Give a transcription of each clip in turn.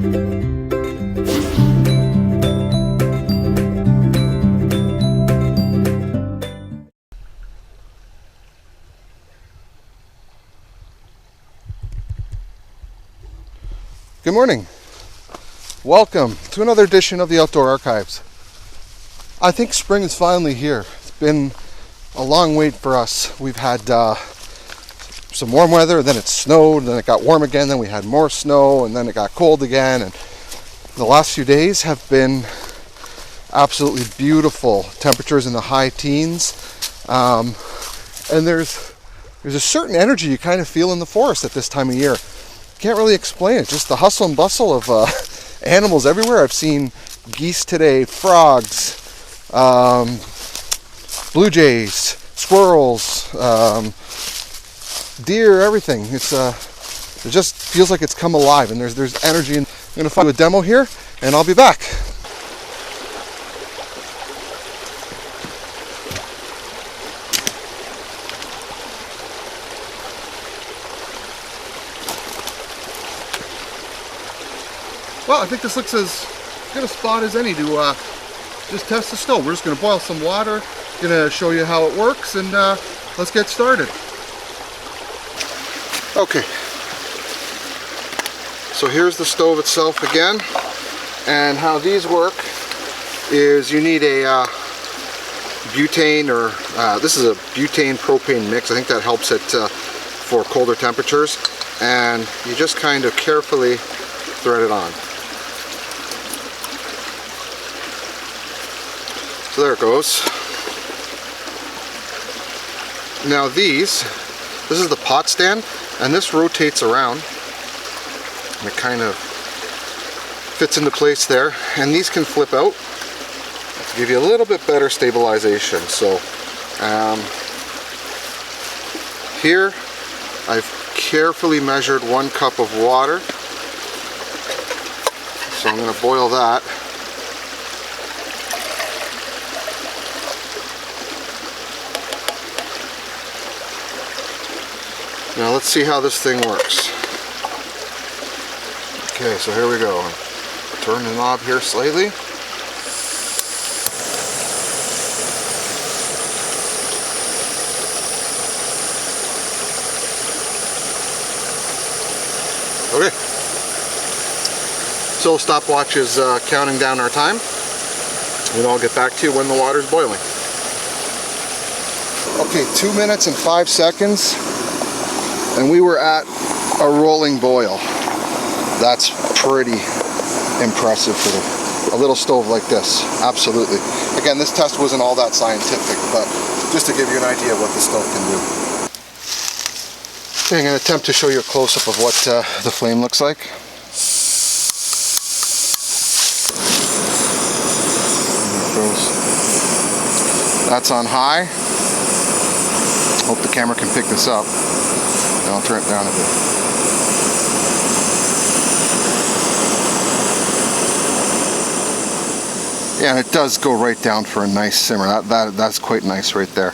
Good morning. Welcome to another edition of the Outdoor Archives. I think spring is finally here. It's been a long wait for us. We've had some warm weather, then it snowed, then it got warm again, then we had more snow, and then it got cold again. And the last few days have been absolutely beautiful. Temperatures in the high teens. And there's a certain energy you kind of feel in the forest at this time of year. Can't really explain it. Just the hustle and bustle of animals everywhere. I've seen geese today, frogs, blue jays, squirrels, deer, everything. It just feels like it's come alive, and there's energy. And I'm going to find a demo here, and I'll be back. Well, I think this looks as good a spot as any to just test the stove. We're just going to boil some water, going to show you how it works, and let's get started. Okay, so here's the stove itself again, and how these work is you need a butane, or this is a butane propane mix. I think that helps it for colder temperatures, and you just kind of carefully thread it on. So there it goes. Now this is the pot stand, and this rotates around, and it kind of fits into place there, and these can flip out to give you a little bit better stabilization. So here I've carefully measured 1 cup of water, so I'm going to boil that. Now let's see how this thing works. Okay, so here we go. Turn the knob here slightly. Okay. So stopwatch is counting down our time, and I'll get back to you when the water's boiling. Okay, 2 minutes and 5 seconds. And we were at a rolling boil. That's pretty impressive for a little stove like this. Absolutely. Again, this test wasn't all that scientific, but just to give you an idea of what the stove can do. Okay, I'm going to attempt to show you a close-up of what the flame looks like. That's on high. Hope the camera can pick this up. I'll turn it down a bit. Yeah, and it does go right down for a nice simmer. That's quite nice right there.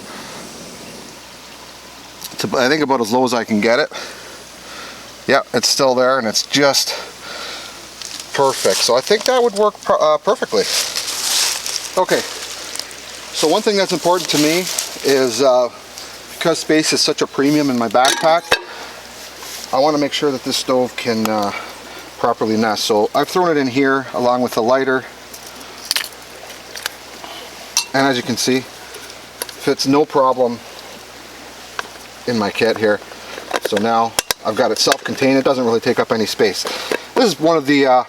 It's, I think, about as low as I can get it. Yeah, it's still there, and it's just perfect. So I think that would work perfectly. Okay, so one thing that's important to me is because space is such a premium in my backpack, I want to make sure that this stove can properly nest. So I've thrown it in here along with the lighter, and as you can see, fits no problem in my kit here. So now I've got it self-contained. It doesn't really take up any space. This is one of the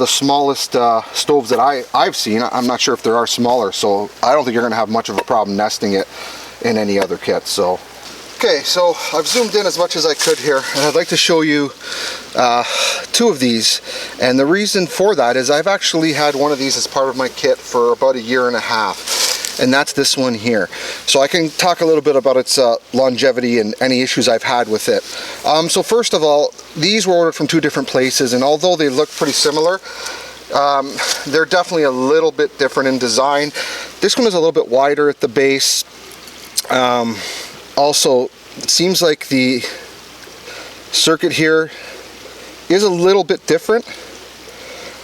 smallest stoves that I've seen. I'm not sure if there are smaller, so I don't think you're going to have much of a problem nesting it in any other kit. So okay, so I've zoomed in as much as I could here, and I'd like to show you 2 of these. And the reason for that is I've actually had one of these as part of my kit for about 1.5 years, and that's this one here. So I can talk a little bit about its longevity and any issues I've had with it. So first of all, these were ordered from 2 different places, and although they look pretty similar, they're definitely a little bit different in design. This one is a little bit wider at the base. Also, it seems like the circuit here is a little bit different.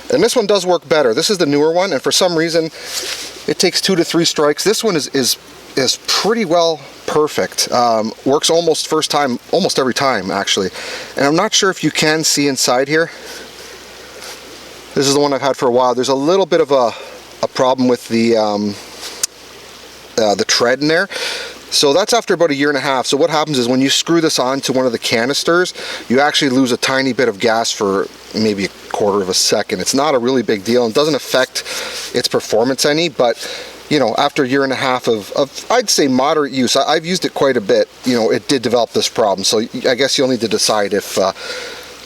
And this one does work better. This is the newer one, and for some reason it takes 2 to 3 strikes. This one is pretty well perfect. Works almost first time, almost every time actually. And I'm not sure if you can see inside here. This is the one I've had for a while. There's a little bit of a problem with the tread in there. So that's after about 1.5 years. So what happens is when you screw this on to one of the canisters, you actually lose a tiny bit of gas for maybe 1/4 of a second. It's not a really big deal and doesn't affect its performance any, but you know, after 1.5 years of I'd say moderate use, I've used it quite a bit, you know, it did develop this problem. So I guess you'll need to decide if,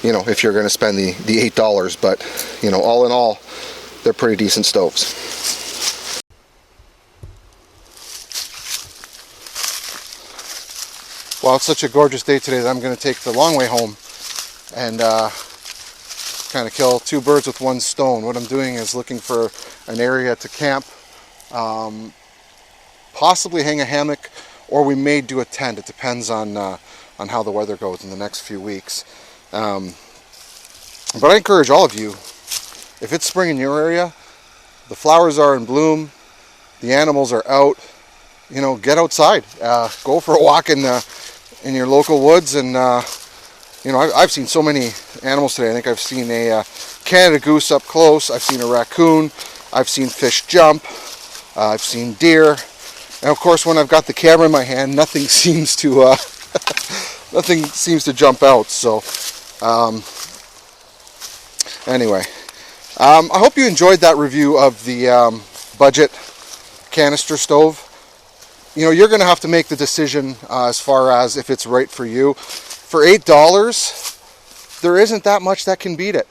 you know, if you're going to spend the $8, but you know, all in all, they're pretty decent stoves. Well, it's such a gorgeous day today that I'm going to take the long way home and kind of kill 2 birds with 1 stone. What I'm doing is looking for an area to camp, possibly hang a hammock, or we may do a tent. It depends on how the weather goes in the next few weeks. But I encourage all of you, if it's spring in your area, the flowers are in bloom, the animals are out, you know, get outside, go for a walk in your local woods, and you know, I've seen so many animals today. I think I've seen a Canada goose up close, I've seen a raccoon, I've seen fish jump, I've seen deer, and of course when I've got the camera in my hand, nothing seems to nothing seems to jump out. So anyway, I hope you enjoyed that review of the budget canister stove. You know, you're going to have to make the decision as far as if it's right for you. For $8, there isn't that much that can beat it.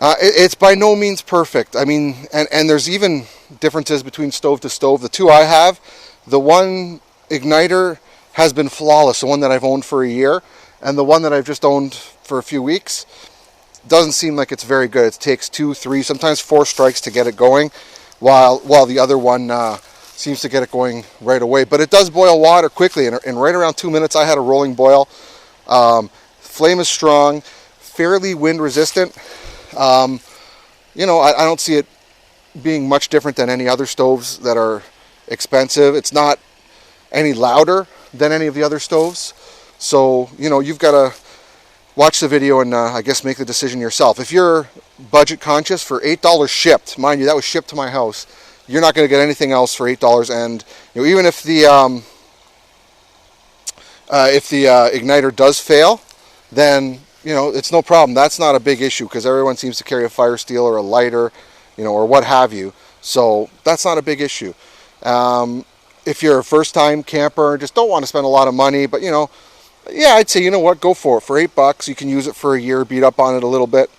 It's by no means perfect. I mean, and there's even differences between stove to stove. The 2 I have, the one igniter has been flawless, the one that I've owned for 1 year, and the one that I've just owned for a few weeks doesn't seem like it's very good. It takes 2, 3, sometimes 4 strikes to get it going, while the other one seems to get it going right away. But it does boil water quickly, and right around 2 minutes I had a rolling boil. Flame is strong, fairly wind resistant. You know, I don't see it being much different than any other stoves that are expensive. It's not any louder than any of the other stoves. So, you know, you've got to watch the video and I guess make the decision yourself. If you're budget conscious, for $8 shipped, mind you, that was shipped to my house, you're not going to get anything else for $8. And you know, even if the igniter does fail, then you know, it's no problem. That's not a big issue because everyone seems to carry a fire steel or a lighter, you know, or what have you. So that's not a big issue. If you're a first-time camper and just don't want to spend a lot of money, but you know, yeah, I'd say, you know what, go for it. For $8, you can use it for 1 year, beat up on it a little bit,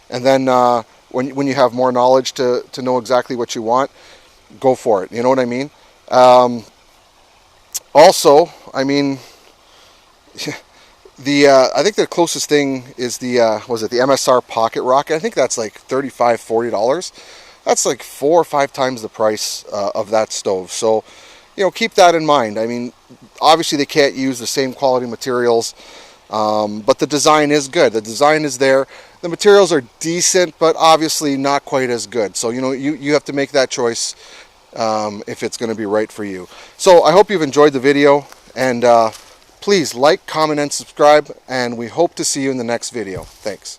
and then when you have more knowledge to know exactly what you want, go for it. You know what I mean? Also, I mean, I think the closest thing is the MSR Pocket Rocket. I think that's like $35, $40. That's like 4 or 5 times the price of that stove. So, you know, keep that in mind. I mean, obviously they can't use the same quality materials, but the design is good. The design is there. The materials are decent, but obviously not quite as good. So, you know, you have to make that choice if it's going to be right for you. So I hope you've enjoyed the video, and please like, comment, and subscribe, and we hope to see you in the next video. Thanks.